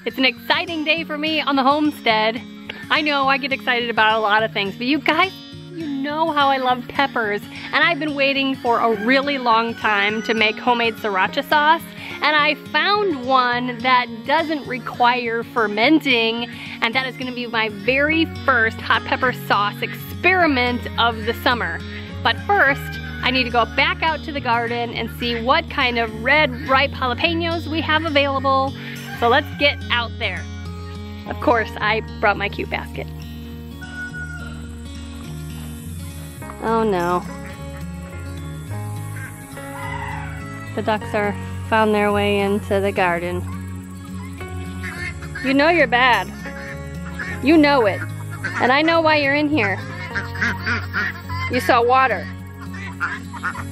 It's an exciting day for me on the homestead. I know I get excited about a lot of things, but you guys, you know how I love peppers. And I've been waiting for a really long time to make homemade SriRacha sauce. And I found one that doesn't require fermenting. And that is gonna be my very first hot pepper sauce experiment of the summer. But first, I need to go back out to the garden and see what kind of red ripe jalapenos we have available. So let's get out there. Of course, I brought my cute basket. Oh no. The ducks are found their way into the garden. You know you're bad. You know it. And I know why you're in here. You saw water.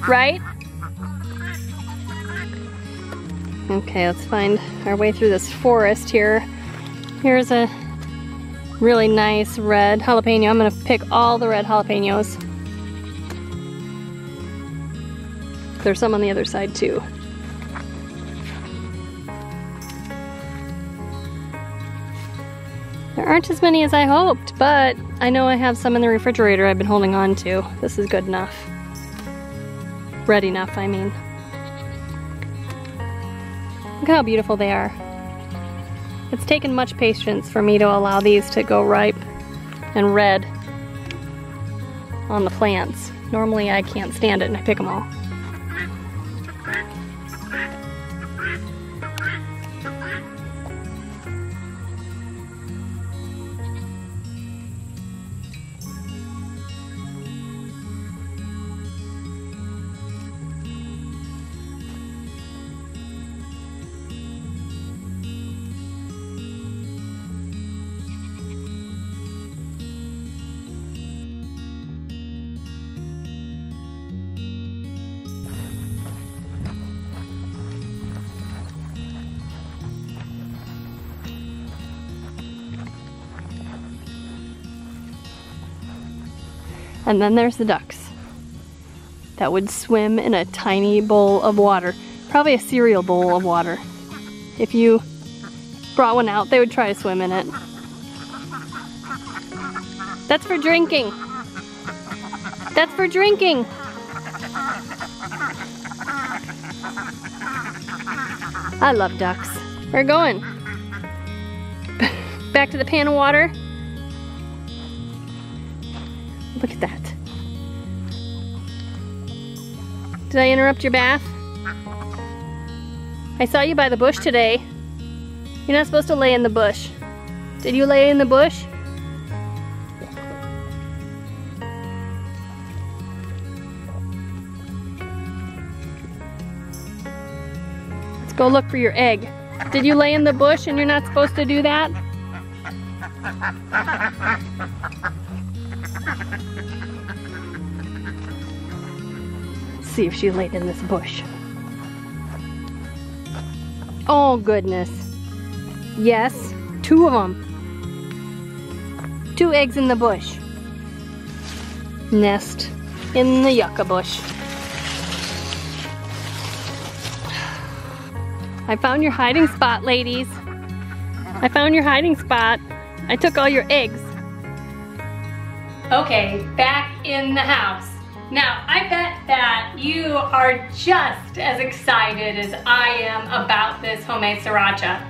Right? Okay, let's find our way through this forest here. Here's a really nice red jalapeno. I'm gonna pick all the red jalapenos. There's some on the other side too. There aren't as many as I hoped, but I know I have some in the refrigerator I've been holding on to. This is good enough. Red enough, I mean. Look how beautiful they are. It's taken much patience for me to allow these to go ripe and red on the plants. Normally I can't stand it and I pick them all. And then there's the ducks that would swim in a tiny bowl of water, probably a cereal bowl of water. If you brought one out, they would try to swim in it. That's for drinking. That's for drinking. I love ducks. We're going. Back to the pan of water. Look at that. Did I interrupt your bath? I saw you by the bush today. You're not supposed to lay in the bush. Did you lay in the bush? Let's go look for your egg. Did you lay in the bush and you're not supposed to do that? See if she laid in this bush. Oh goodness. Yes, 2 of them. 2 eggs in the bush. Nest in the yucca bush. I found your hiding spot, ladies. I found your hiding spot. I took all your eggs. Okay, back in the house. Now, I bet that you are just as excited as I am about this homemade SriRacha.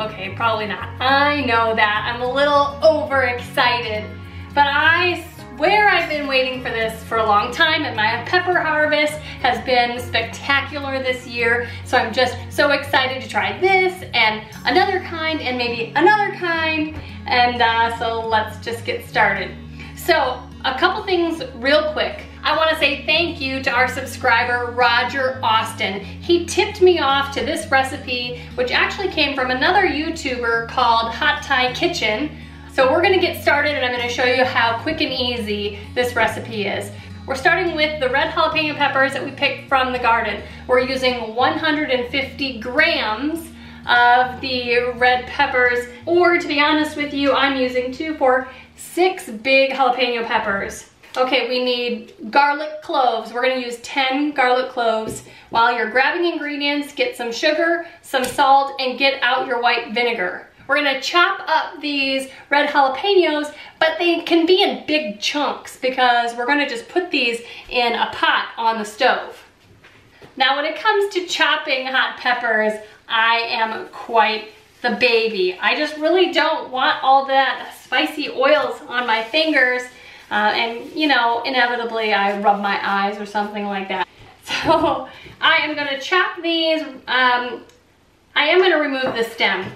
Okay, probably not. I know that. I'm a little overexcited. But I swear I've been waiting for this for a long time, and my pepper harvest has been spectacular this year. So I'm just so excited to try this and another kind and maybe another kind. And so let's just get started. So a couple things real quick. I want to say thank you to our subscriber, Roger Austin. He tipped me off to this recipe, which actually came from another YouTuber called Hot Thai Kitchen. So we're gonna get started and I'm gonna show you how quick and easy this recipe is. We're starting with the red jalapeno peppers that we picked from the garden. We're using 150 grams of the red peppers, or to be honest with you, I'm using 2 for 6 big jalapeno peppers. Okay, we need garlic cloves. We're gonna use 10 garlic cloves. While you're grabbing ingredients, get some sugar, some salt, and get out your white vinegar. We're gonna chop up these red jalapenos, but they can be in big chunks because we're gonna just put these in a pot on the stove. Now when it comes to chopping hot peppers, I am quite the baby. I just really don't want all that spicy oils on my fingers, and you know, inevitably I rub my eyes or something like that. So I am gonna chop these. I am gonna remove the stem.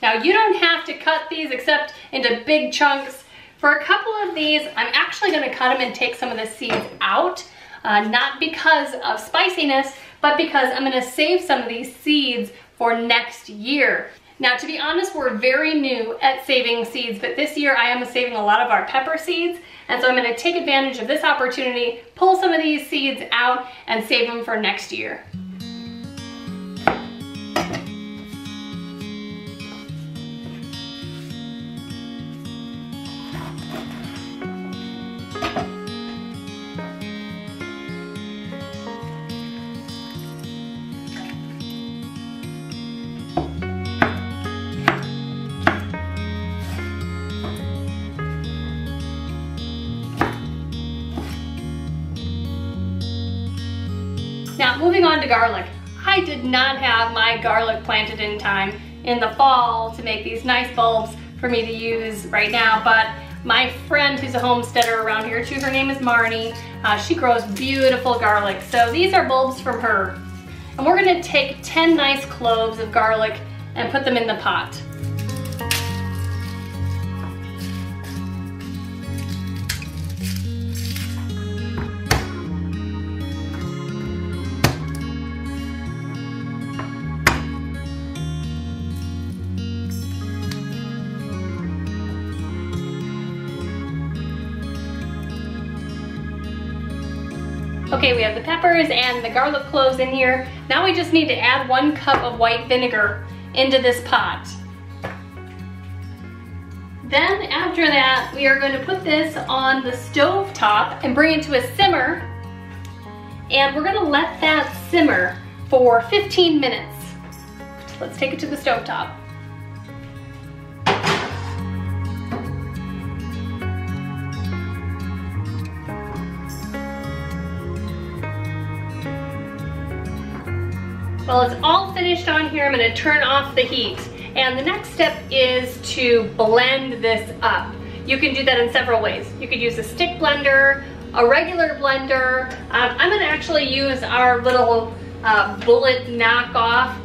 Now you don't have to cut these except into big chunks. For a couple of these, I'm actually gonna cut them and take some of the seeds out, not because of spiciness, but because I'm gonna save some of these seeds for next year. Now to be honest, we're very new at saving seeds, but this year I am saving a lot of our pepper seeds, and so I'm gonna take advantage of this opportunity, pull some of these seeds out, and save them for next year. Now moving on to garlic. I did not have my garlic planted in time in the fall to make these nice bulbs for me to use right now, but my friend who's a homesteader around here too, her name is Marnie, she grows beautiful garlic. So these are bulbs from her. And we're gonna take 10 nice cloves of garlic and put them in the pot. Okay, we have the peppers and the garlic cloves in here. Now we just need to add 1 cup of white vinegar into this pot. Then after that, we are going to put this on the stove top and bring it to a simmer. And we're going to let that simmer for 15 minutes. Let's take it to the stove top. Well, it's all finished on here. I'm gonna turn off the heat. And the next step is to blend this up. You can do that in several ways. You could use a stick blender, a regular blender. I'm gonna actually use our little bullet knockoff.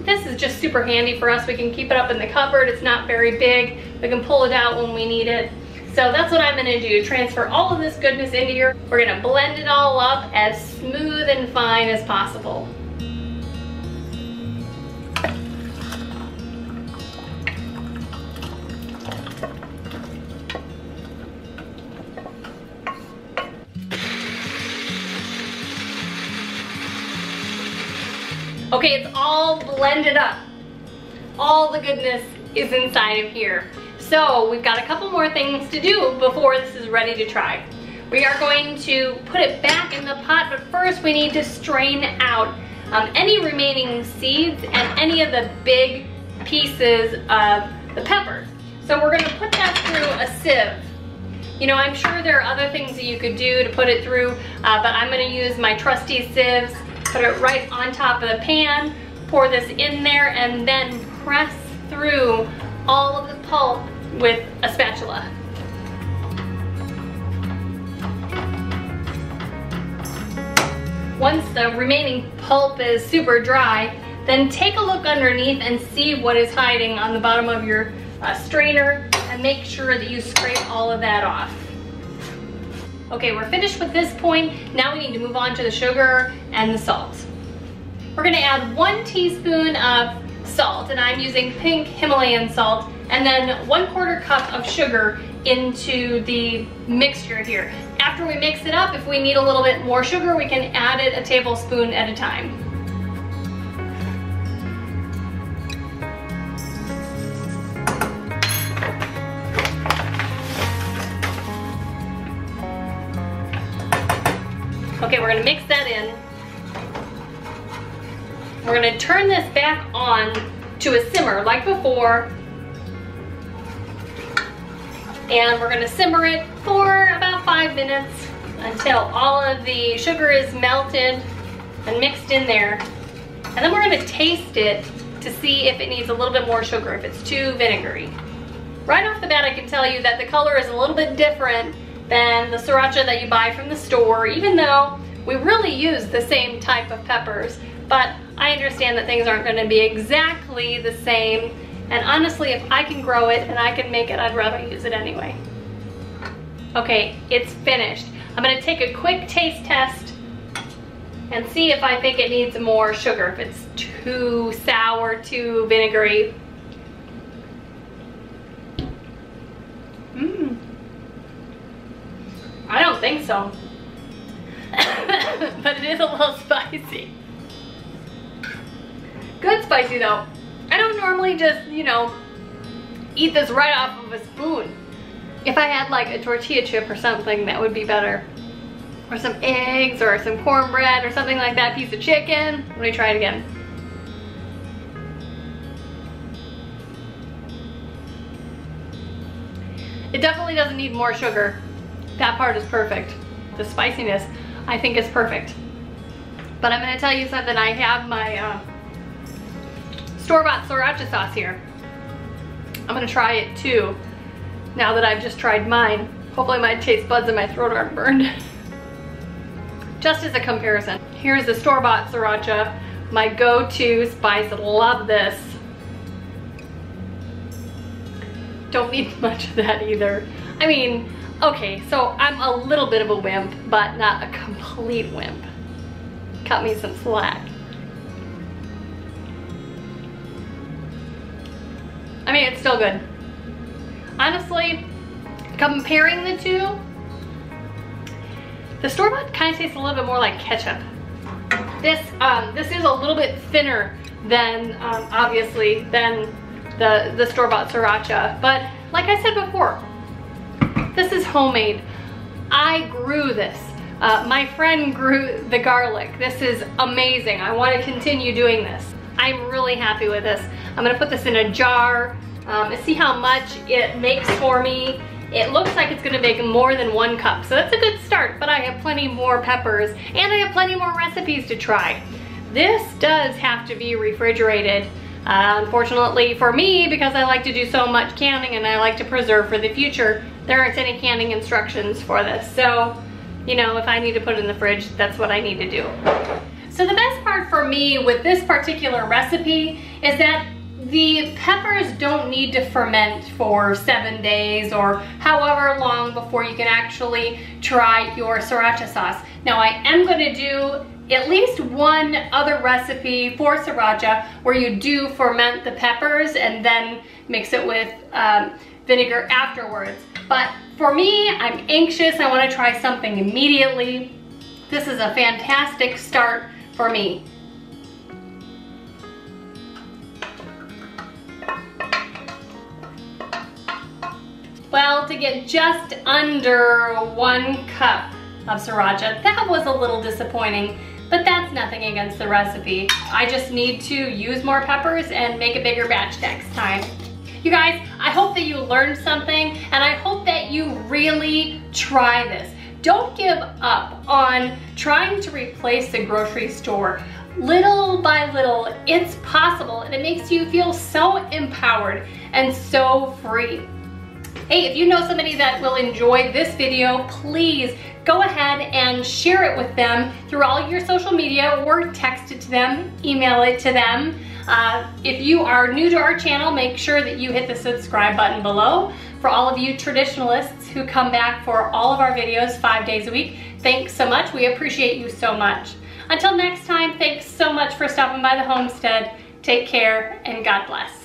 This is just super handy for us. We can keep it up in the cupboard. It's not very big. We can pull it out when we need it. So that's what I'm gonna do. Transfer all of this goodness into here. We're gonna blend it all up as smooth and fine as possible. Okay, it's all blended up. All the goodness is inside of here. So we've got a couple more things to do before this is ready to try. We are going to put it back in the pot, but first we need to strain out any remaining seeds and any of the big pieces of the pepper. So we're gonna put that through a sieve. You know, I'm sure there are other things that you could do to put it through, but I'm gonna use my trusty sieves. Put it right on top of the pan, pour this in there, and then press through all of the pulp with a spatula. Once the remaining pulp is super dry, then take a look underneath and see what is hiding on the bottom of your strainer, and make sure that you scrape all of that off. Okay, we're finished with this point. Now we need to move on to the sugar and the salt. We're gonna add 1 teaspoon of salt, and I'm using pink Himalayan salt, and then 1/4 cup of sugar into the mixture here. After we mix it up, if we need a little bit more sugar, we can add it a tablespoon at a time. Okay, we're gonna mix that in. We're gonna turn this back on to a simmer like before. And we're gonna simmer it for about 5 minutes until all of the sugar is melted and mixed in there. And then we're gonna taste it to see if it needs a little bit more sugar, if it's too vinegary. Right off the bat, I can tell you that the color is a little bit different than the sriracha that you buy from the store, even though we really use the same type of peppers. But I understand that things aren't gonna be exactly the same. And honestly, if I can grow it and I can make it, I'd rather use it anyway. Okay, it's finished. I'm gonna take a quick taste test and see if I think it needs more sugar, if it's too sour, too vinegary. I don't think so. But it is a little spicy. Good spicy though. I don't normally just, you know, eat this right off of a spoon. If I had like a tortilla chip or something, that would be better. Or some eggs or some cornbread or something like that, piece of chicken. Let me try it again. It definitely doesn't need more sugar. That part is perfect. The spiciness, I think, is perfect. But I'm gonna tell you something. I have my store-bought SriRacha sauce here. I'm gonna try it too, now that I've just tried mine. Hopefully my taste buds in my throat aren't burned. Just as a comparison, here's the store-bought SriRacha, my go-to spice. Love this. Don't need much of that either. I mean, okay, so I'm a little bit of a wimp, but not a complete wimp. Cut me some slack. I mean, it's still good. Honestly, comparing the two, the store-bought kind of tastes a little bit more like ketchup. This is a little bit thinner than, obviously, than the store-bought SriRacha. But like I said before, this is homemade. I grew this. My friend grew the garlic. This is amazing. I want to continue doing this. I'm really happy with this. I'm gonna put this in a jar and see how much it makes for me. It looks like it's gonna make more than 1 cup, so that's a good start, but I have plenty more peppers and I have plenty more recipes to try. This does have to be refrigerated, unfortunately for me, because I like to do so much canning and I like to preserve for the future. There aren't any canning instructions for this, so, you know, if I need to put it in the fridge, that's what I need to do. So the best part for me with this particular recipe is that the peppers don't need to ferment for 7 days or however long before you can actually try your SriRacha sauce. Now I am going to do at least one other recipe for SriRacha where you do ferment the peppers and then mix it with vinegar afterwards. But for me, I'm anxious. I want to try something immediately. This is a fantastic start for me. Well, to get just under 1 cup of SriRacha, that was a little disappointing, but that's nothing against the recipe. I just need to use more peppers and make a bigger batch next time. You guys, I hope that you learned something, and I hope that you really try this. Don't give up on trying to replace the grocery store. Little by little, it's possible, and it makes you feel so empowered and so free. Hey, if you know somebody that will enjoy this video, please go ahead and share it with them through all your social media, or text it to them, email it to them. If you are new to our channel, make sure that you hit the subscribe button below. For all of you traditionalists who come back for all of our videos 5 days a week, thanks so much. We appreciate you so much. Until next time, thanks so much for stopping by the homestead. Take care and God bless.